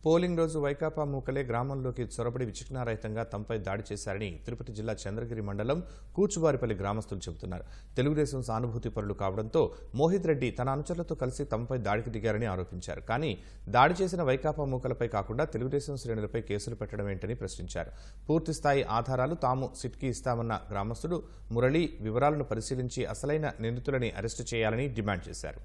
Polling రోజు వైకాపా మూకలే గ్రామంలోకి చొరబడి విచక్షణారహితంగా తమపై దాడి చేశారని తిరుపతి జిల్లా చంద్రగిరి మండలం కూచువారిపల్లి గ్రామస్తులు చెబుతున్నారు. తెలుగుదేశం సానుభూతి పరులు కావడంతో మోహిత్ రెడ్డి తన అనుచరులతో కలిసి తమపై దాడికి దిగారని ఆరోపించారు. కానీ దాడి చేసిన వైకాపా మూకలపై కాకుండా తెలుగుదేశం శ్రేణులపై కేసులు పెట్టడం ఏంటని ప్రశ్నించారు. పూర్తిస్థాయి ఆధారాలు తాము సిట్కి ఇస్తామన్న గ్రామస్తుడు మురళి వివరాలను పరిశీలించి అసలైన నిందితులని అరెస్టు చేయాలని డిమాండ్ చేశారు.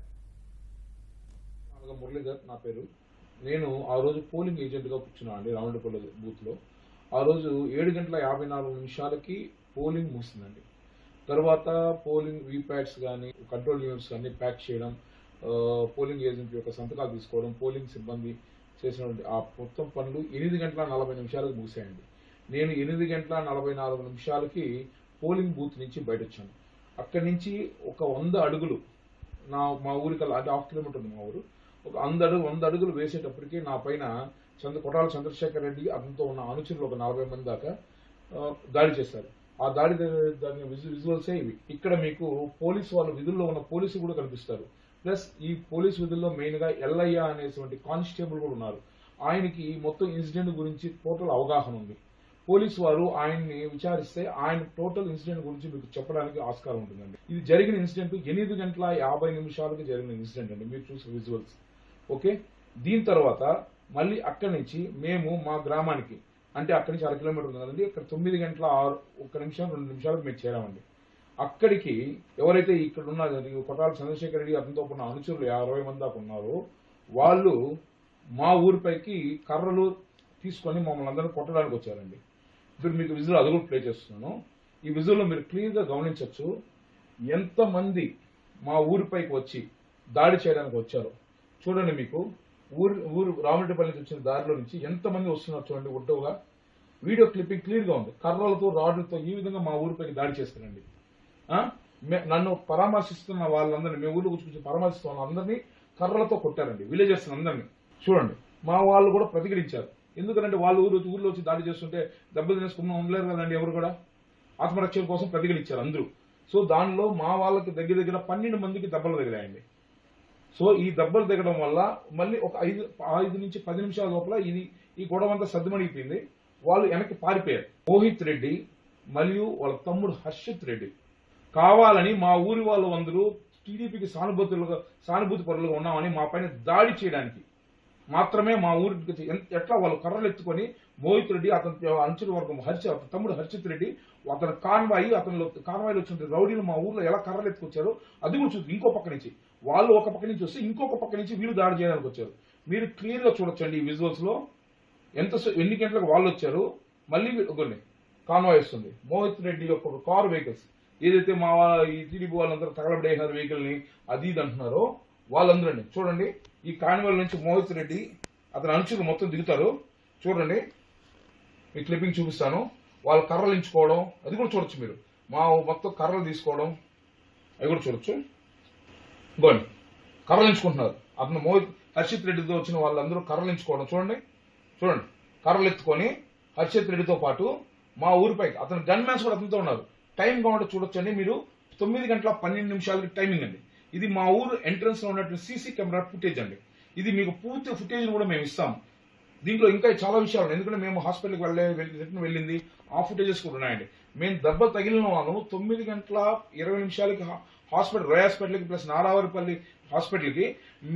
నేను ఆ రోజు పోలింగ్ ఏజెంట్గా కూర్చున్నాను అండి రామరెడ్డిపల్లి బూత్లో. ఆ రోజు 7:54 పోలింగ్ ముగిసిందండి. తర్వాత పోలింగ్ వీప్యాట్స్ కానీ కంట్రోల్ యూనిట్స్ కానీ ప్యాక్ చేయడం, పోలింగ్ ఏజెంట్ యొక్క సంతకాలు తీసుకోవడం, పోలింగ్ సిబ్బంది చేసినటువంటి ఆ మొత్తం పనులు 8:40 ముగిసాయండి. నేను 8:44 పోలింగ్ బూత్ నుంచి బయట వచ్చాను. అక్కడి నుంచి ఒక 100 అడుగులు మా ఊరికల్లా, అంటే 1/2 కిలోమీటర్ ఉంది మా ఊరు, ఒక 100 అడుగులు వేసేటప్పటికీ నా పైన కొట్టాల చంద్రశేఖర్ రెడ్డి అతనితో ఉన్న అనుచరులు ఒక 40 మంది దాకా దాడి చేశారు. ఆ దాడి విజువల్సే ఇవి. ఇక్కడ మీకు పోలీసు వాళ్ళు, విధుల్లో ఉన్న పోలీసు కూడా కనిపిస్తారు. ప్లస్ ఈ పోలీసు విధుల్లో మెయిన్ గా ఎల్లయ్య అనేటువంటి కానిస్టేబుల్ కూడా ఉన్నారు. ఆయనకి మొత్తం ఇన్సిడెంట్ గురించి టోటల్ అవగాహన ఉంది. పోలీసు వారు ఆయన్ని విచారిస్తే ఆయన టోటల్ ఇన్సిడెంట్ గురించి మీకు చెప్పడానికి ఆస్కారం ఉంటుందండి. ఇది జరిగిన ఇన్సిడెంట్ 8:50 జరిగిన ఇన్సిడెంట్ అండి. మీరు చూసిన విజువల్స్ ఓకే. దీని తర్వాత మళ్ళీ అక్కడి నుంచి మేము మా గ్రామానికి, అంటే అక్కడి నుంచి 1/2 కిలోమీటర్ ఉంది కదండి, ఇక్కడ 9:01 మేము చేరామండి. అక్కడికి ఎవరైతే ఇక్కడ ఉన్న కొట్టాల చంద్రశేఖర్ రెడ్డి అతనితో ఉన్న అనుచరులు 50 మంది దాకా ఉన్నారో వాళ్ళు మా ఊరిపైకి కర్రలు తీసుకొని మమ్మల్ని అందరినీ కొట్టడానికి వచ్చారండి. ఇప్పుడు మీకు విజువల్ అది కూడా ప్లే చేస్తున్నాను. ఈ విజువల్లో మీరు క్లియర్గా గమనించవచ్చు ఎంతమంది మా ఊరిపైకి వచ్చి దాడి చేయడానికి వచ్చారో. చూడండి, మీకు ఊరు రామరెడ్డిపల్లి నుంచి వచ్చిన దారిలో నుంచి ఎంతమంది వస్తున్నారు చూడండి. ఒడ్డుగా వీడియో క్లిప్పింగ్ క్లియర్గా ఉంది. కర్రలతో, రాడ్లతో ఈ విధంగా మా ఊరిపైకి దాడి చేస్తారండి. నన్ను పరామర్శిస్తున్న వాళ్ళందరినీ, మీ ఊళ్ళో కూర్చొని పరామర్శిస్తున్న వాళ్ళందరినీ కర్రలతో కొట్టారండి, విలేజర్స్ అందరినీ. చూడండి, మా వాళ్ళు కూడా ప్రతిఘటించారు. ఎందుకంటే వాళ్ళు ఊళ్ళో వచ్చి దాడి చేస్తుంటే దెబ్బలు తినేసుకున్నా ఉండలేరు కదండి. ఎవరు కూడా ఆత్మరక్షణ కోసం ప్రతిఘటించారు అందరూ. సో దానిలో మా వాళ్ళకి దగ్గర 12 మందికి దెబ్బలు తగిలాయండి. సో ఈ దెబ్బలు దిగడం వల్ల మళ్ళీ ఒక 5 నుంచి 10 నిమిషాల లోపల ఈ గొడవ అంతా సద్దుమణిగిపోయింది. వాళ్ళు వెనక్కి పారిపోయారు. మోహిత్ రెడ్డి మరియు వాళ్ళ తమ్ముడు హర్షిత్ రెడ్డి కావాలని మా ఊరి వాళ్ళు అందరూ టీడీపీకి సానుభూతి పరులుగా ఉన్నామని మా పైన దాడి చేయడానికి మాత్రమే మా ఊరికి ఎట్లా వాళ్ళు కర్రలు ఎత్తుకొని మోహిత్ రెడ్డి, అతని అంచుల వర్గం అతని తమ్ముడు హర్షిత్ రెడ్డి, అతని కాన్వాయిలో వచ్చిన రౌడీలు మా ఊర్లో ఎలా కర్రలు ఎత్తుకొచ్చారో అది కూడా చూసి ఇంకో పక్క నుంచి వాళ్ళు ఒక పక్క నుంచి వస్తే ఇంకొక పక్క నుంచి వీళ్ళు దాడి చేయడానికి వచ్చారు. మీరు క్లియర్ గా చూడొచ్చండి ఈ విజువల్స్ లో ఎన్ని గంటలకు వాళ్ళు వచ్చారు. మళ్ళీ కొన్ని కాన్వాయ్ వస్తుంది. మోహిత్ రెడ్డి యొక్క కార్ వెహికల్స్ ఏదైతే మా ఈ టీడీపీ వాళ్ళందరూ తగలబడేసారు వెహికల్ ని, అది ఇది అంటున్నారో వాళ్ళందరండి. చూడండి, ఈ కాన్వాయ్ నుంచి మోహిత్ రెడ్డి అతని అనుచరులు మొత్తం దిగుతారు. చూడండి, మీ క్లిప్పింగ్ చూపిస్తాను. వాళ్ళు కర్రలు ఎంచుకోవడం అది కూడా చూడొచ్చు. మీరు మా మొత్తం కర్రలు తీసుకోవడం అవి కూడా చూడొచ్చు. గోండి, కర్రలు ఎంచుకుంటున్నారు. అతను హర్షిత్ రెడ్డితో వచ్చిన వాళ్ళందరూ కర్రలు ఎంచుకోవడం చూడండి. కర్రలు ఎత్తుకొని హర్షిత్ రెడ్డితో పాటు మా ఊరిపైకి అతను గన్ మ్యాన్స్ కూడా అతనితో ఉన్నారు. టైం కావాలంటే చూడొచ్చండి మీరు. 9:12 టైమింగ్ అండి. ఇది మా ఊరు ఎంట్రన్స్ లో ఉన్నటువంటి సీసీ కెమెరా ఫుటేజ్ అండి. ఇది మీకు పూర్తి ఫుటేజ్ కూడా మేము ఇస్తాం. దీంట్లో ఇంకా చాలా విషయాలు ఉన్నాయి. ఎందుకంటే మేము హాస్పిటల్కి వెళ్ళింది ఆ ఫుటేజెస్ కూడా ఉన్నాయండి. మేము దెబ్బలు తగిలిన వాళ్ళు 9:20 హాస్పిటల్, రోయ్ హాస్పిటల్కి ప్లస్ నారావారిపల్లి హాస్పిటల్కి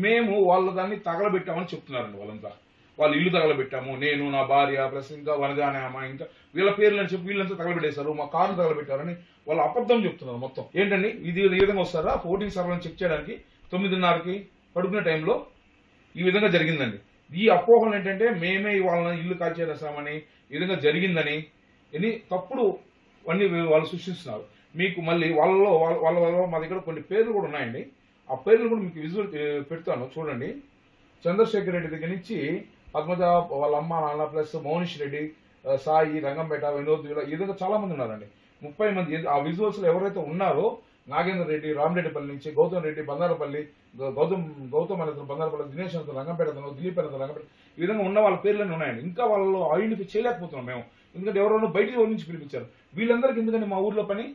మేము వాళ్ళ దాన్ని తగలబెట్టామని చెప్తున్నారండి. వాళ్ళంతా వాళ్ళు ఇల్లు తగలబెట్టాము, నేను, నా భార్య ప్లస్ ఇంకా వనజ అనే అమ్మాయి, ఇంకా వీళ్ళ పేర్లు అని చెప్పి వీళ్ళంతా తగలబెట్టేశారు, మా కారు తగలబెట్టారని వాళ్ళు అబద్ధం చెప్తున్నారు మొత్తం. ఏంటండి ఇది ఈ విధంగా వస్తారా ఓటింగ్ సర్వర్ని చెక్ చేయడానికి 9:30 పడుకునే టైంలో ఈ విధంగా జరిగిందండి. ఈ అపోహలు ఏంటంటే మేమే వాళ్ళని ఇల్లు కాల్చేసామని, ఈ విధంగా జరిగిందని ఎన్ని తప్పుడు అన్ని వాళ్ళు సృష్టిస్తున్నారు. మీకు మళ్ళీ వాళ్ళ మా దగ్గర కొన్ని పేర్లు కూడా ఉన్నాయండి. ఆ పేర్లు కూడా మీకు విజువల్ పెడతాను చూడండి. చంద్రశేఖర్ రెడ్డి దగ్గర నుంచి పద్మజ వాళ్ళ అమ్మ నాన్న ప్లస్ మౌనిష్ రెడ్డి, సాయి, రంగంపేట, వినోద్, ఈ విధంగా చాలా మంది ఉన్నారండి. 30 మంది. ఆ విజువల్స్ లో ఎవరైతే ఉన్నారో నాగేంద్ర రెడ్డి రామరెడ్డిపల్లి నుంచి, గౌతమ్ రెడ్డి బంగారపల్లి, గౌతమ్ అనంతరం బంగారపల్లి, దినేష్ అనంతరం రంగంపేట, దిలీప్ అనంతరం రంగంపేట, ఈ విధంగా ఉన్న వాళ్ళ పేర్లన్నీ ఉన్నాయండి. ఇంకా వాళ్ళు ఐడెంటిఫై చేయలేకపోతున్నాం మేము. ఎందుకంటే ఎవరెవరో బయటికి నుంచి పిలిపించారు. వీళ్ళందరికీ ఎందుకంటే మా ఊర్లో పని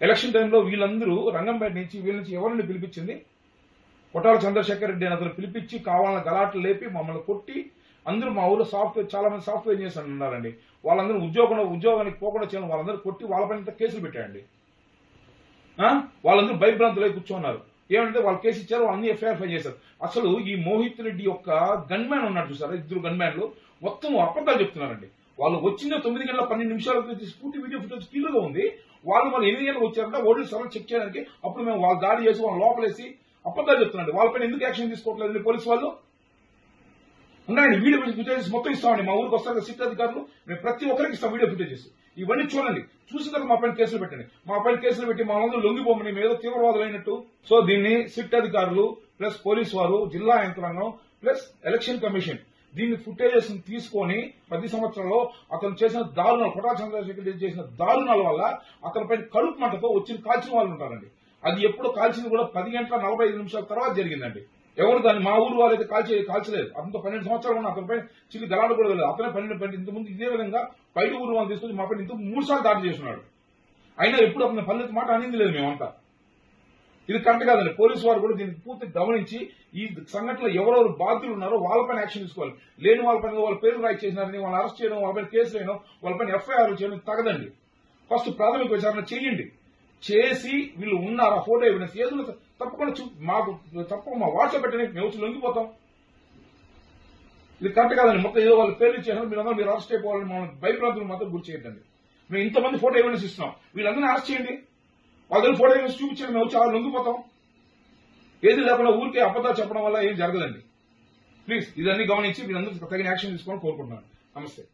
ఎలక్షన్ టైంలో వీళ్ళందరూ రంగంపేట నుంచి వీళ్ళ నుంచి ఎవరిని పిలిపించింది కొట్టాల చంద్రశేఖర్ రెడ్డి అని అతను పిలిపించి కావాలని గలాట్లు లేపి మమ్మల్ని కొట్టి అందరూ మా ఊళ్ళో చాలా మంది సాఫ్ట్వేర్ ఇంజనీర్స్ ఉన్నారండి. వాళ్ళందరూ ఉద్యోగానికి పోకుండా చేయాలని వాళ్ళందరూ కొట్టి వాళ్ళపైన కేసులు పెట్టారండి. వాళ్ళందరూ భయభ్రాంతులై కూర్చోన్నారు. ఏమంటే వాళ్ళు కేసు ఇచ్చారు, అన్ని ఎఫ్ఐఆర్ ఫైల్ చేశారు. అసలు ఈ మోహిత్ రెడ్డి యొక్క గన్మ్యాన్ ఉన్నాడు చూసారా, 2 గన్మ్యాన్లు మొత్తం అబద్ధాలు చెప్తున్నారండి. వాళ్ళు వచ్చిన 9 గంటల 12 నిమిషాలకు పూర్తి వీడియో ఫుటేజ్ క్లియర్ గా ఉంది. వాళ్ళు మరి 8 గంటలకు వచ్చారంటే ఓడి సర్వర్ చెక్ చేయడానికి. అప్పుడు మేము వాళ్ళు దాడి చేసి వాళ్ళ లోపలేసి అబద్ధాలు చెప్తున్నాండి. వాళ్ళపైన ఎందుకు యాక్షన్ తీసుకోవట్లేదు పోలీసు వాళ్ళు? ఉన్నాయండి వీడియో ఫుటేజెస్ మొత్తం ఇస్తామండి. మా ఊరికి వస్తారు సిట్ అధికారులు, మేము ప్రతి ఒక్కరికి ఇస్తాం వీడియో ఫుటేజెస్. ఇవన్నీ చూడండి, చూసిన తర్వాత మా పైన కేసులు పెట్టండి. మా పైన కేసులు పెట్టి మా అందరూ లొంగిపోమని మేము ఏదో తీవ్రవాదులు అయినట్టు. సో దీన్ని సిట్ అధికారులు ప్లస్ పోలీసు వారు, జిల్లా యంత్రాంగం ప్లస్ ఎలక్షన్ కమిషన్ దీన్ని ఫుటేజెస్ తీసుకొని 10 సంవత్సరాల్లో అతను చేసిన దారుణాలు, కొట్టాల చంద్రశేఖర్ రెడ్డి చేసిన దారుణాల వల్ల అతని పైన కడుపు మంటతో వచ్చిన కాల్చిన వాళ్ళు ఉంటారండి. అది ఎప్పుడు కాల్చింది కూడా 10 గంటల 45 నిమిషాల తర్వాత జరిగిందండి. ఎవరు దాన్ని మా ఊరు వాళ్ళైతే కాల్చలేదు. అతనితో 12 సంవత్సరాలు ఉన్న అతనిపై చిల్లి గలాడు కూడా లేదు. అతనే 12 ఇంతకుముందు ఇదే విధంగా బయట ఊరు వాళ్ళు తీసుకొచ్చి మా పైన 3 సార్లు దాడి చేస్తున్నాడు. అయినా ఎప్పుడు అతని పల్లెత్తి మాట అనింది లేదు మేమంతా. ఇది కరెక్ట్ కాదండి. పోలీసు వారు కూడా దీనికి పూర్తి గమనించి ఈ సంఘటనలో ఎవరెవరు బాధ్యులు ఉన్నారో వాళ్ళపైన యాక్షన్ తీసుకోవాలి. లేని వాళ్ళపైన వాళ్ళ పేరు రాయి చేసినారని వాళ్ళని అరెస్ట్ చేయడం, వాళ్ళపైన కేసు వేయడం, వాళ్ళపైన ఎఫ్ఐఆర్ చేయడం తగదండి. ఫస్ట్ ప్రాథమిక విచారణ చేయండి. చేసి వీళ్ళు ఉన్నారా ఫోటో ఎవిడెన్స్ ఏదో తప్పకుండా మాకు తప్పకుండా మా వాట్సాప్ పెట్టండి, మేము వచ్చి లొంగిపోతాం. ఇది కరెక్ట్ కాదండి. మొత్తం ఏదో వాళ్ళ పేర్లు ఇచ్చేసారు, మీరు అరెస్ట్ అయిపోవాలని మమ్మల్ని భయప్రాంతులు మాత్రం గురి చేయొద్దండి. మేము ఇంతమంది ఫోటో ఎవిడెన్స్ ఇస్తున్నాం, వీళ్ళందరినీ అరెస్ట్ చేయండి. వాళ్ళ దగ్గర ఫోటో ఎవిడెన్స్ చూపించండి, మేము వచ్చి వాళ్ళు లొంగిపోతాం. ఏది లేకుండా ఊరికే అబద్ధాలు చెప్పడం వల్ల ఏం జరగదండి. ప్లీజ్ ఇదన్నీ గమనించి వీళ్ళందరూ తగిన యాక్షన్ తీసుకోవాలని కోరుకుంటున్నాను. నమస్తే.